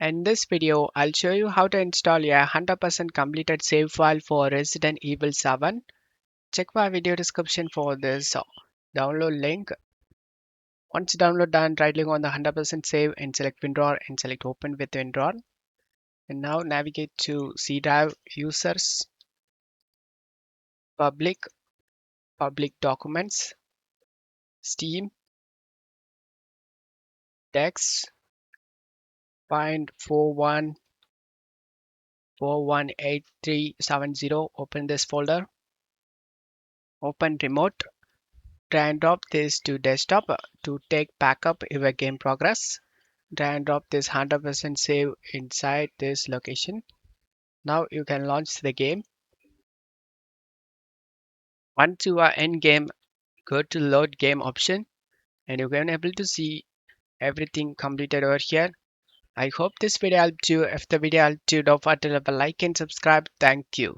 In this video, I'll show you how to install a 100% completed save file for Resident Evil 7. Check my video description for this download link. Once download done, right click on the 100% save and select WinRAR and select open with WinRAR. And now navigate to C drive, users, public, public documents, Steam, text, find 41418370. Open this folder, open remote. Drag and drop this to desktop to take backup your game progress. Drag and drop this 100% save inside this location. Now you can launch the game. Once you are in game, go to load game option and you can able to see everything completed over here. I hope this video helped you. If the video helped you, don't forget to leave a like and subscribe. Thank you.